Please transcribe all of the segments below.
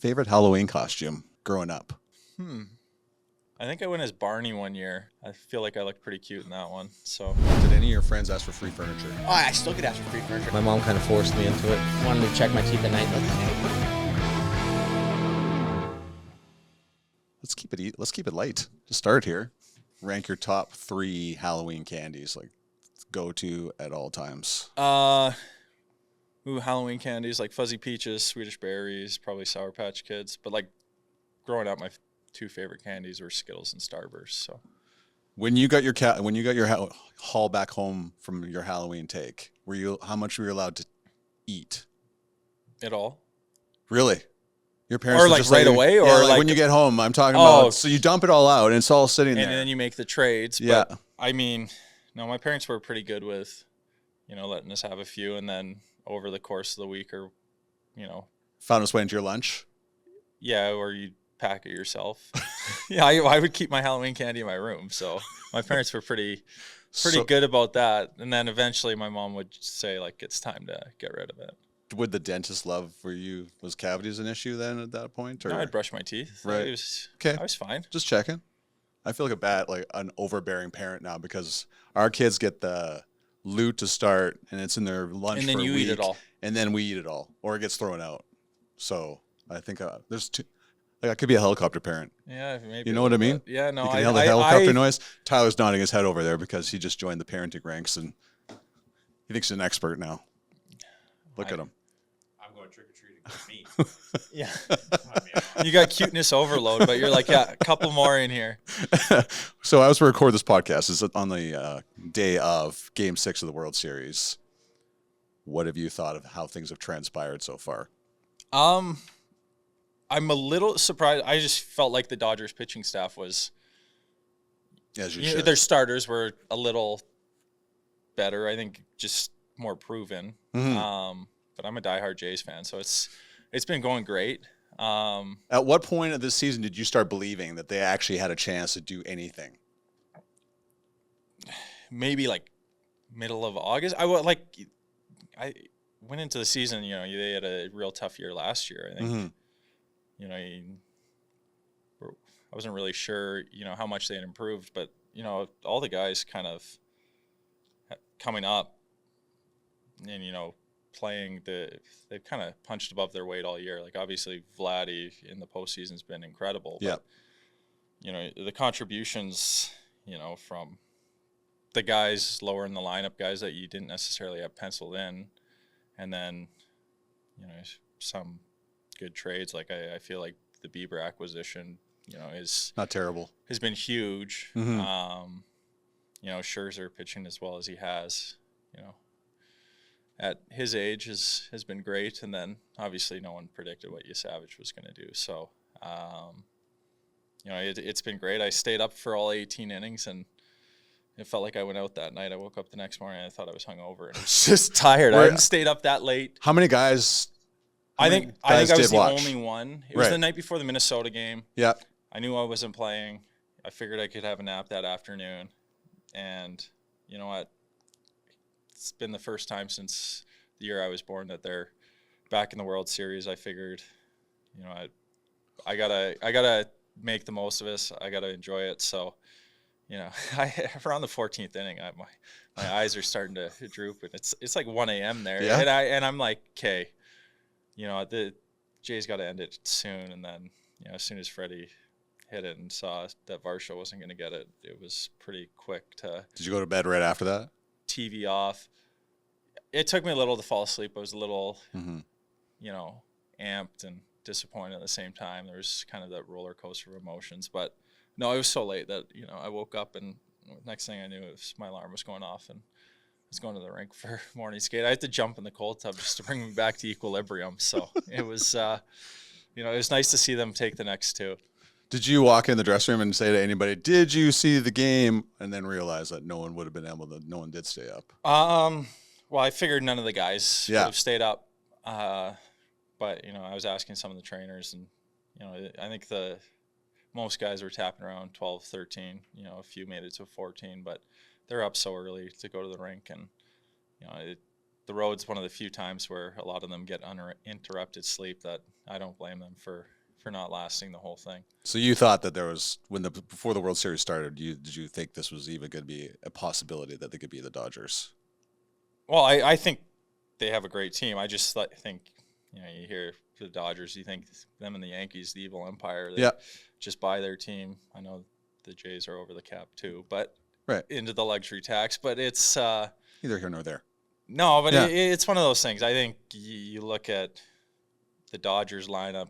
Favorite Halloween costume growing up? I think I went as Barney one year. I feel like I looked pretty cute in that one. So Did any of your friends ask for free furniture? Oh, I still get asked for free furniture. My mom kind of forced me into it. Wanted to check my teeth at night. Let's keep it light. To start here, rank your top 3 Halloween candies, like go to at all times. Halloween candies like Fuzzy Peaches, Swedish Berries, probably Sour Patch Kids. But like growing up, my 2 favorite candies were Skittles and Starburst. So When you got your haul back home from your Halloween take, how much were you allowed to eat? it all. Really? Your parents Or were like just right away, or like like when you get home? I'm talking Oh. about. So you dump it all out, and it's all sitting there. And then you make the trades. Yeah. But I mean, no, my parents were pretty good with, letting us have a few, and then over the course of the week, or, Found its way into your lunch. yeah, or you pack it yourself. Yeah, I would keep my Halloween candy in my room. So my parents were pretty So, good about that. And then eventually my mom would say, like, it's time to get rid of it. would the dentist love was cavities an issue then at that point? Or No, I'd brush my teeth. Right. I was fine. just checking. I feel like an overbearing parent now because our kids get the loot to start and it's in their lunch And then for a you week, eat it all. and then we eat it all, or it gets thrown out. So I think there's two. Like I could be a helicopter parent. Yeah, maybe. You know what I mean? Yeah, no, You can hear the helicopter noise. Tyler's nodding his head over there because he just joined the parenting ranks and he thinks he's an expert now. Look at him. I'm going trick-or-treating with me. Yeah. You got cuteness overload, but you're like, yeah, a couple more in here. So as we record this podcast, is on the day of Game 6 of the World Series. What have you thought of how things have transpired so far? I'm a little surprised. I just felt like the Dodgers pitching staff was, As you should. their starters were a little better. I think just more proven. Mhm. But I'm a diehard Jays fan, so it's been going great. At what point of this season did you start believing that they actually had a chance to do anything? Maybe like middle of August. I went into the season. They had a real tough year last year. I think. Mhm. I wasn't really sure, how much they had improved, but all the guys kind of coming up and playing they've kind of punched above their weight all year. Like obviously Vladdy in the postseason's been incredible. Yeah. But, the contributions, from the guys lower in the lineup, guys that you didn't necessarily have penciled in, and then, some good trades. Like I feel like the Bieber acquisition, is Not terrible. has been huge. Mhm. Scherzer pitching as well as he has, at his age has been great. And then obviously no one predicted what Savage was going to do. So, it's been great. I stayed up for all 18 innings and it felt like I went out that night. I woke up the next morning and I thought I was hungover and I was just tired. I hadn't stayed up that late. How many guys? I think I was did the watch? only one. It was Right. the night before the Minnesota game. Yeah. I knew I wasn't playing. I figured I could have a nap that afternoon. And you know what? It's been the first time since the year I was born that they're back in the World Series. I figured, I gotta make the most of this. I gotta enjoy it. So, around the 14th inning, my eyes are starting to droop, and it's like 1 a.m. there. Yeah. And I'm like, okay, the Jays got to end it soon. And then, as soon as Freddie hit it and saw that Varsho wasn't going to get it, it was pretty quick to Did you go to bed right after that? TV off. It took me a little to fall asleep. I was a little, Mm-hmm. amped and disappointed at the same time. There was kind of that roller coaster of emotions. But no, it was so late that, I woke up and next thing I knew, my alarm was going off and I was going to the rink for morning skate. I had to jump in the cold tub just to bring me back to equilibrium. So it was, it was nice to see them take the next 2. Did you walk in the dressing room and say to anybody, "Did you see the game?" and then realize that no one would have been able to? No one did stay up. Well, I figured none of the guys would Yeah. have stayed up. But, I was asking some of the trainers and, I think most guys were tapping around 12, 13, a few made it to 14, but they're up so early to go to the rink. And, the road's one of the few times where a lot of them get uninterrupted sleep that I don't blame them for not lasting the whole thing. So you thought that there was before the World Series started, did you think this was even going to be a possibility that they could be the Dodgers? Well, I think they have a great team. I just think, you hear the Dodgers, you think them and the Yankees, the evil empire, they just buy their team. I know the Jays are over the cap too, but into the luxury tax. But it's neither here nor there. No, but it's one of those things. I think you look at the Dodgers lineup,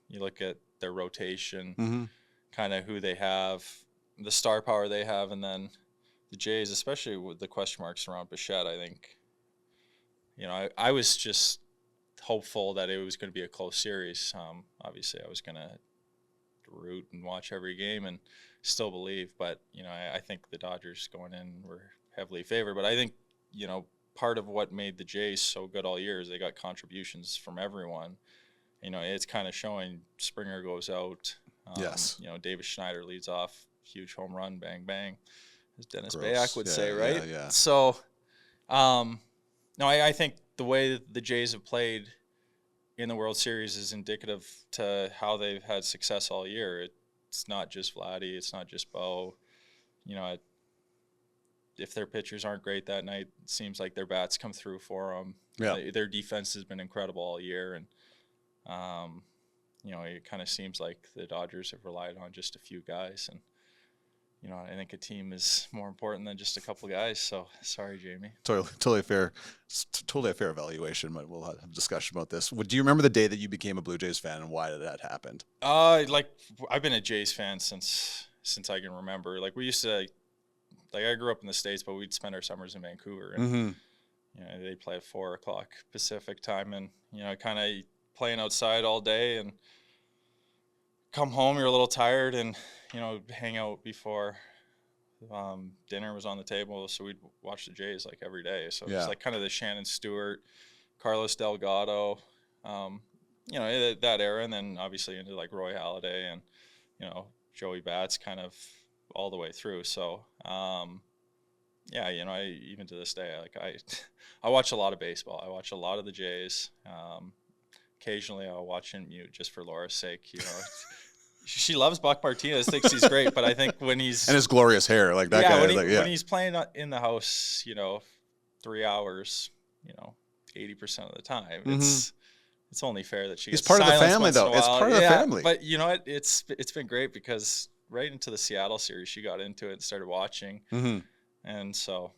you look at their rotation, kind of who they have, the star power they have, and then the Jays, especially with the question marks around Bichette, I think, I was just hopeful that it was going to be a close series. Obviously, I was going to root and watch every game and still believe, but, I think the Dodgers going in were heavily favored. But I think, part of what made the Jays so good all year is they got contributions from everyone. It's kind of showing. Springer goes out. Yes. Davis Schneider leads off, huge home run, bang, bang, as Dennis Gross. Bayak would say, right? Yeah. So, no, I think the way the Jays have played in the World Series is indicative to how they've had success all year. It's not just Vladdy. It's not just Bo. If their pitchers aren't great that night, it seems like their bats come through for them. Yeah. Their defense has been incredible all year, and it kind of seems like the Dodgers have relied on just a few guys, and I think a team is more important than just a couple guys. So sorry, Jamie. Totally fair. It's totally a fair evaluation, but we'll have a discussion about this. Do you remember the day that you became a Blue Jays fan, and why did that happen? I've been a Jays fan since I can remember. Like, we used to, I grew up in the States, but we'd spend our summers in Vancouver, and they play at 4:00 Pacific time, and kind of playing outside all day, and come home, you're a little tired, and hang out before dinner was on the table, so we'd watch the Jays like every day. So it's like kind of the Shannon Stewart, Carlos Delgado, that era, and then obviously into like Roy Halladay and Joey Bats kind of all the way through. So I even to this day, I watch a lot of baseball. I watch a lot of the Jays. Occasionally I'll watch in mute just for Laura's sake. She loves Buck Martinez, thinks he's great, but I think when he's and his glorious hair, like that guy. When he's playing in the house, 3 hours, 80% of the time, it's only fair that he's part of the family, though. It's part of the family. But it's been great because right into the Seattle series, she got into it and started watching, and so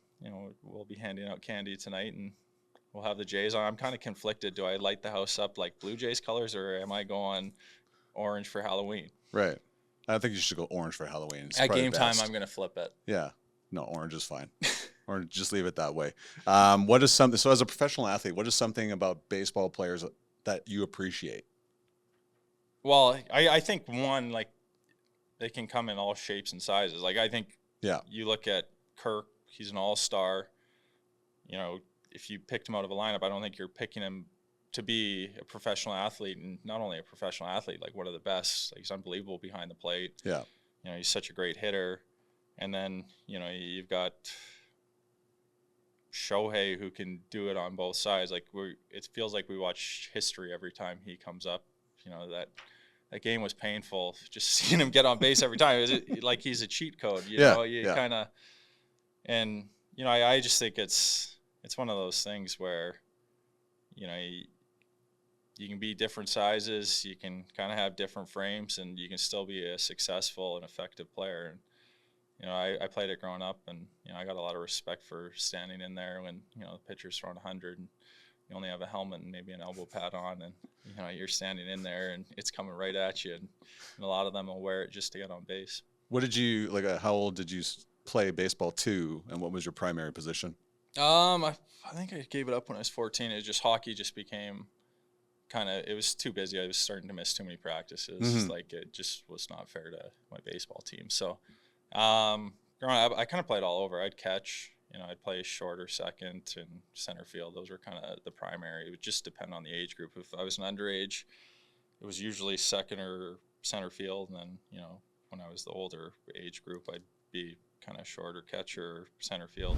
we'll be handing out candy tonight, and we'll have the Jays on. I'm kind of conflicted. Do I light the house up like Blue Jays colors, or am I going orange for Halloween? Right. I think you should go orange for Halloween. At game time, I'm going to flip it. Yeah. No, orange is fine. Or just leave it that way. What is something? So, as a professional athlete, what is something about baseball players that you appreciate? Well, I think one, like, they can come in all shapes and sizes. Like, I think you look at Kirk, he's an all-star. If you picked him out of a lineup, I don't think you're picking him to be a professional athlete, and not only a professional athlete, like one of the best. Like, he's unbelievable behind the plate. Yeah. He's such a great hitter. And then, you've got Shohei, who can do it on both sides. Like, it feels like we watch history every time he comes up. That game was painful. Just seeing him get on base every time. It like he's a cheat code. Kind of, and I just think it's one of those things where, you can be different sizes, you can kind of have different frames, and you can still be a successful and effective player. And I played it growing up, and I got a lot of respect for standing in there when the pitcher's throwing 100, and you only have a helmet and maybe an elbow pad on, and you're standing in there, and it's coming right at you, and a lot of them will wear it just to get on base. What did you how old did you play baseball to, and what was your primary position? I think I gave it up when I was 14. It was just hockey just became it was too busy. I was starting to miss too many practices. Like, it just was not fair to my baseball team. So growing up, I kind of played all over. I'd catch, I'd play short or second and center field. Those were kind of the primary. It would just depend on the age group. If I was an underage, it was usually second or center field. And then, when I was the older age group, I'd be kind of shorter catcher or center field.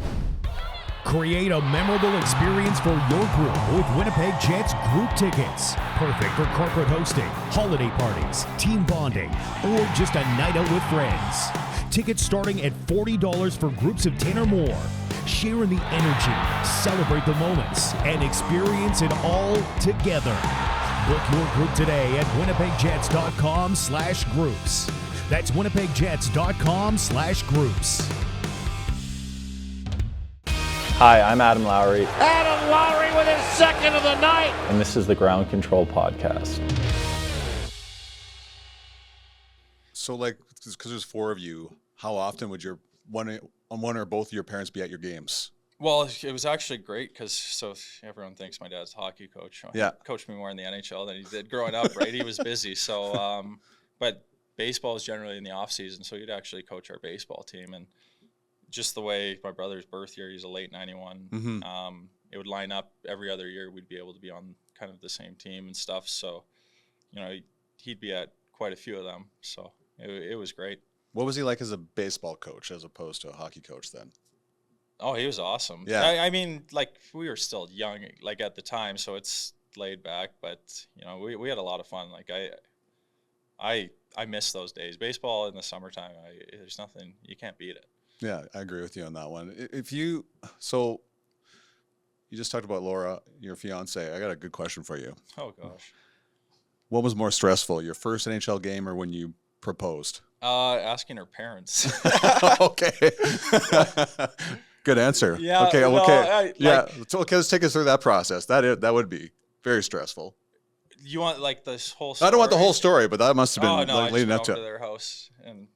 Create a memorable experience for your group with Winnipeg Jets group tickets. Perfect for corporate hosting, holiday parties, team bonding, or just a night out with friends. Tickets starting at $40 for groups of 10 or more. Share in the energy, celebrate the moments, and experience it all together. Book your group today at winnipegjets.com/groups. That's winnipegjets.com/groups. Hi, I'm Adam Lowry, Adam Lowry with his second of the night. and this is the Ground Control Podcast. So, like, because there's 4 of you, how often would your one or both of your parents be at your games? Well, it was actually great because everyone thinks my dad's a hockey coach. Yeah. He coached me more in the NHL than he did growing up, right? He was busy. So, but baseball is generally in the off season, so he'd actually coach our baseball team. And just the way my brother's birth year, he's a late 91. It would line up every other year. We'd be able to be on kind of the same team and stuff. So, he'd be at quite a few of them. So it was great. What was he like as a baseball coach as opposed to a hockey coach then? Oh, he was awesome. Yeah. I mean, like, we were still young, like, at the time, so it's laid back, but, we had a lot of fun. Like, I miss those days. Baseball in the summertime, there's nothing, you can't beat it. Yeah, I agree with you on that one. You just talked about Laura, your fiance. I got a good question for you. Oh, gosh. What was more stressful, your first NHL game or when you proposed? Asking her parents. Okay. Good answer. Yeah, Okay. no, Okay. So, let's take us through that process. That would be very stressful. You want, like, this whole story? I don't want the whole story, but that must have been Oh, no, leading I up just went to over to it. their house, and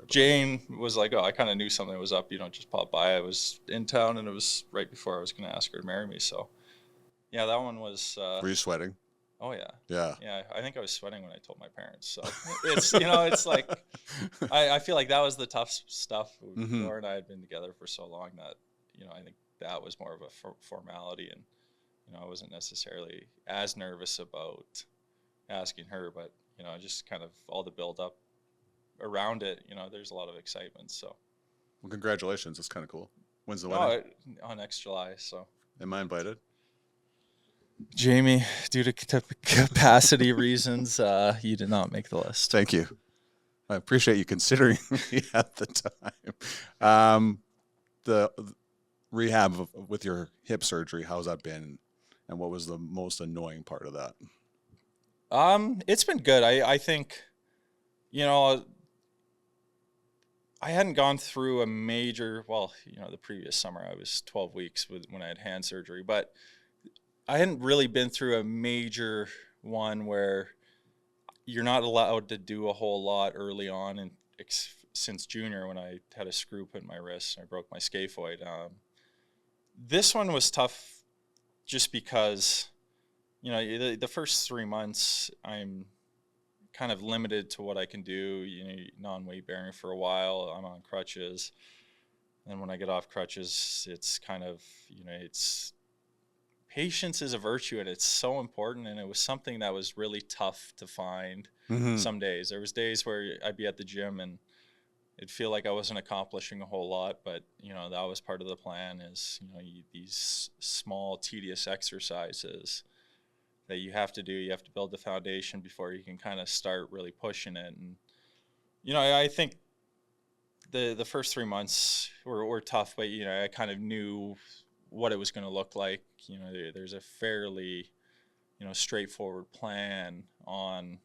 Jane was like, I kind of knew something was up. You don't just pop by. I was in town, and it was right before I was going to ask her to marry me. So, yeah, that one was... Were you sweating? Oh, yeah. Yeah. Yeah, I think I was sweating when I told my parents. So it's, it's like, I feel like that was the tough stuff. Laura and I had been together for so long that, I think that was more of a formality. And, I wasn't necessarily as nervous about asking her, but, just kind of all the build up around it, there's a lot of excitement. So. Well, congratulations. That's kind of cool. When's the wedding? Next July. So. Am I invited? Jamie, due to capacity reasons, you did not make the list. Thank you. I appreciate you considering me at the time. The rehab with your hip surgery, how's that been? And what was the most annoying part of that? It's been good. I think, I hadn't gone through a major, the previous summer I was 12 weeks when I had hand surgery, but I hadn't really been through a major one where you're not allowed to do a whole lot early on, and since junior when I had a screw put in my wrist and I broke my scaphoid. This one was tough just because, the first 3 months I'm kind of limited to what I can do, non-weight bearing for a while. I'm on crutches. And when I get off crutches, it's kind of, it's... Patience is a virtue, and it's so important, and it was something that was really tough to find some days. There was days where I'd be at the gym, and it'd feel like I wasn't accomplishing a whole lot, but, that was part of the plan is, these small, tedious exercises that you have to do. You have to build the foundation before you can kind of start really pushing it. And, I think the first 3 months were tough, but, I kind of knew what it was going to look like. There's a fairly, straightforward plan on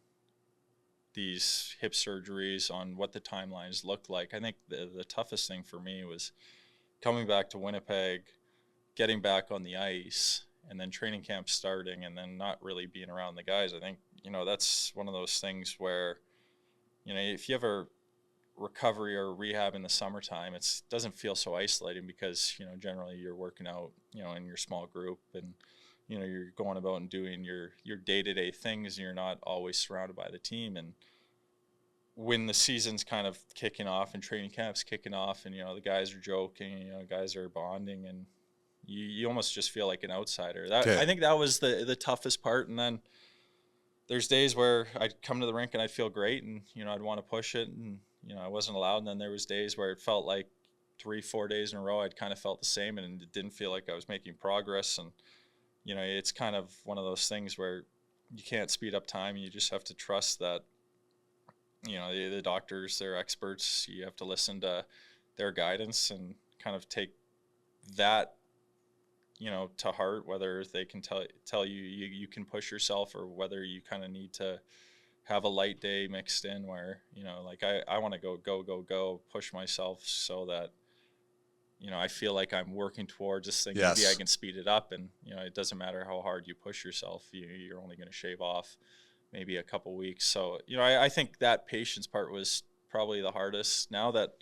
these hip surgeries, on what the timelines looked like. I think the toughest thing for me was coming back to Winnipeg, getting back on the ice, and then training camp starting, and then not really being around the guys. I think, that's one of those things where, if you have a recovery or rehab in the summertime, it doesn't feel so isolating because, generally you're working out, in your small group, and, you're going about and doing your day-to-day things, and you're not always surrounded by the team. And when the season's kind of kicking off and training camp's kicking off, and, the guys are joking, guys are bonding, and you almost just feel like an outsider. I think that was the toughest part. And then there's days where I'd come to the rink and I'd feel great, and, I'd want to push it, and, I wasn't allowed. And then there was days where it felt like 3-4 days in a row, I'd kind of felt the same, and it didn't feel like I was making progress. And, you know, it's kind of one of those things where you can't speed up time. You just have to trust that, you know, the doctors, they're experts. You have to listen to their guidance and kind of take that, you know, to heart, whether they can tell you can push yourself, or whether you kind of need to have a light day mixed in where, you know, like I want to go, push myself so that, you know, I feel like I'm working towards this thing. Yes. Maybe I can speed it up, and, you know, it doesn't matter how hard you push yourself. You're only going to shave off maybe a couple weeks. So, you know, I think that patience part was probably the hardest. Now that,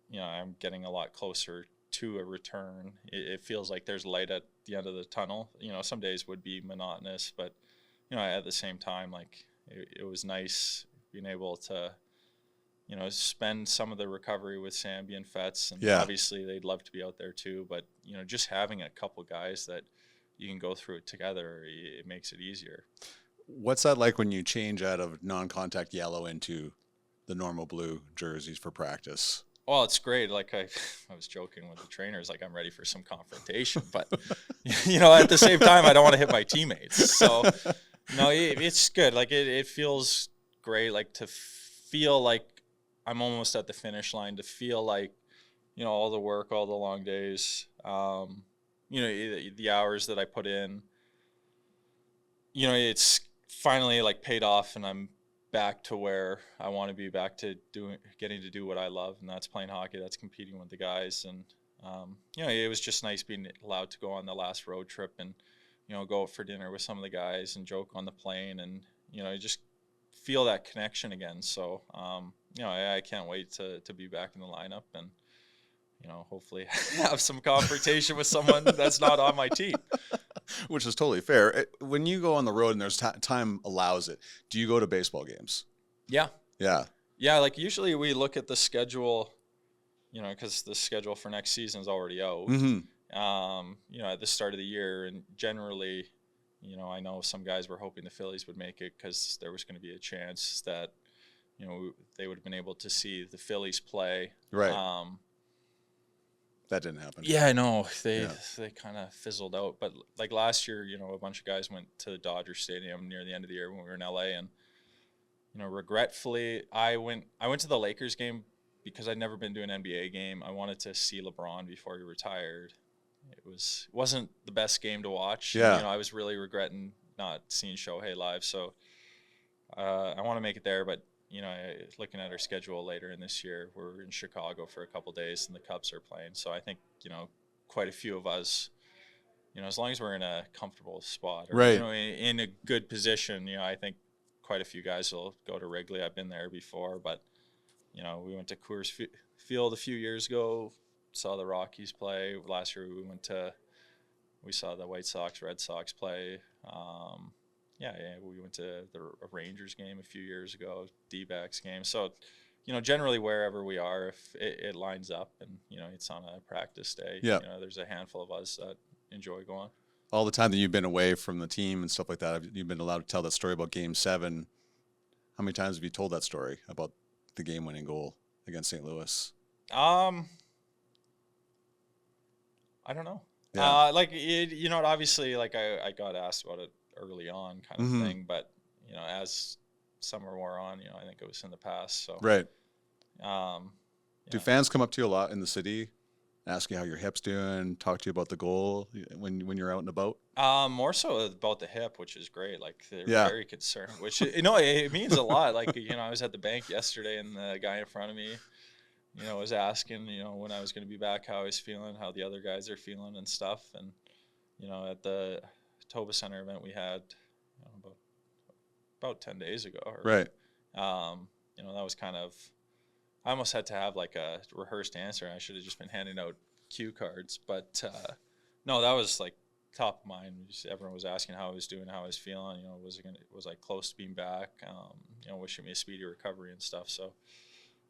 you know, I'm getting a lot closer to a return, it feels like there's light at the end of the tunnel. You know, some days would be monotonous, but, you know, at the same time, like it was nice being able to, you know, spend some of the recovery with Samby and Fetz, and obviously they'd love to be out there too, but, you know, just having a couple guys that you can go through it together, it makes it easier. What's that like when you change out of non-contact yellow into the normal blue jerseys for practice? Well, it's great. Like I was joking with the trainers, like I'm ready for some confrontation, but, you know, at the same time, I don't want to hit my teammates. So, no, it's good. Like it feels great. Like to feel like I'm almost at the finish line, to feel like, you know, all the work, all the long days, you know, the hours that I put in, you know, it's finally like paid off, and I'm back to where I want to be, back to getting to do what I love, and that's playing hockey, that's competing with the guys. And, you know, it was just nice being allowed to go on the last road trip and, you know, go out for dinner with some of the guys and joke on the plane, and, you know, just feel that connection again. So, you know, I can't wait to be back in the lineup and, you know, hopefully have some confrontation with someone that's not on my team. Which is totally fair. When you go on the road and there's time allows it, do you go to baseball games? Yeah. Yeah. Yeah, like usually we look at the schedule, you know, because the schedule for next season is already out. Mm-hmm. You know, at the start of the year, and generally, you know, I know some guys were hoping the Phillies would make it because there was going to be a chance that, you know, they would have been able to see the Phillies play. Right. That didn't happen. Yeah, I know. They kind of fizzled out. But like last year, you know, a bunch of guys went to the Dodger Stadium near the end of the year when we were in LA, and, you know, regretfully, I went to the Lakers game because I'd never been to an NBA game. I wanted to see LeBron before he retired. It wasn't the best game to watch. Yeah. You know, I was really regretting not seeing Shohei live. So I want to make it there, but, you know, looking at our schedule later in this year, we're in Chicago for a couple days, and the Cubs are playing. So I think, you know, quite a few of us, you know, as long as we're in a comfortable spot, or, right, you know, in a good position, you know, I think quite a few guys will go to Wrigley. I've been there before, but, you know, we went to Coors Field a few years ago, saw the Rockies play. Last year we saw the White Sox, Red Sox play. Yeah, we went to the Rangers game a few years ago, D-backs game. So, you know, generally wherever we are, if it lines up and, you know, it's on a practice day, you know, there's a handful of us that enjoy going. All the time that you've been away from the team and stuff like that, you've been allowed to tell that story about Game 7. How many times have you told that story about the game-winning goal against St. Louis? I don't know. Yeah. Like, you know, obviously, like I got asked about it early on kind of thing, but, you know, as summer wore on, you know, I think it was in the past. So, right. Do Yeah. fans come up to you a lot in the city, ask you how your hip's doing, talk to you about the goal when you're out and about? More so about the hip, which is great. Like, they're Yeah. very concerned, which, you know, it means a lot. Like, you know, I was at the bank yesterday, and the guy in front of me, you know, was asking, you know, when I was going to be back, how I was feeling, how the other guys are feeling and stuff. And, you know, at the Toba Center event we had, you know, about 10 days ago. Right. You know, that was kind of, I almost had to have like a rehearsed answer. I should have just been handing out cue cards. But no, that was like top of mind. Just everyone was asking how I was doing, how I was feeling. You know, was I close to being back? You know, wishing me a speedy recovery and stuff. So,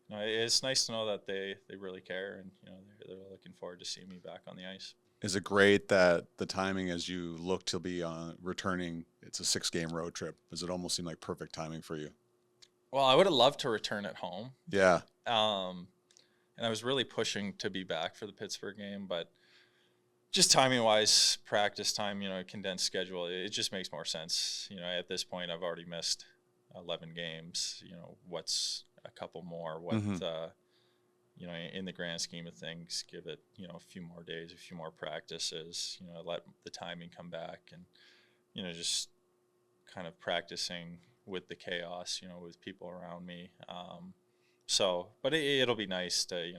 you know, it's nice to know that they really care, and, you know, they're looking forward to seeing me back on the ice. Is it great that the timing as you look to be returning, it's a 6-game road trip? Does it almost seem like perfect timing for you? Well, I would have loved to return at home. Yeah. And and I was really pushing to be back for the Pittsburgh game, but just timing wise, practice time, condensed schedule, it just makes more sense. At this point, I've already missed 11 games. What's a couple more? What, in the grand scheme of things, give it, a few more days, a few more practices, let the timing come back and, just kind of practicing with the chaos, with people around me. But it'll be nice to,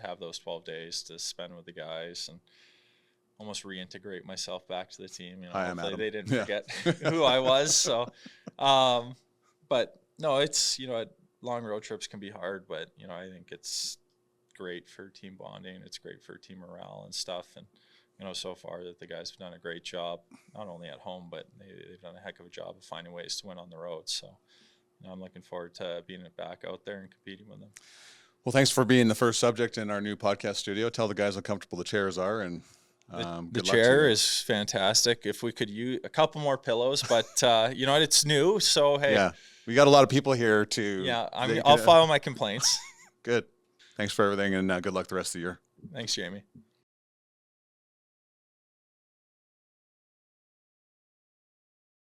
have those 12 days to spend with the guys and almost reintegrate myself back to the team. Hopefully they didn't forget who I was. So, but no, it's, long road trips can be hard, but, I think it's great for team bonding. It's great for team morale and stuff. And, so far that the guys have done a great job, not only at home, but they've done a heck of a job of finding ways to win on the road. So, I'm looking forward to being back out there and competing with them. Well, thanks for being the first subject in our new podcast studio. Tell the guys how comfortable the chairs are, and the chair is fantastic. If we could use a couple more pillows, but it's new, so hey. Yeah, we got a lot of people here too. Yeah, I'll file my complaints. Good. Thanks for everything, and good luck the rest of the year. Thanks, Jamie.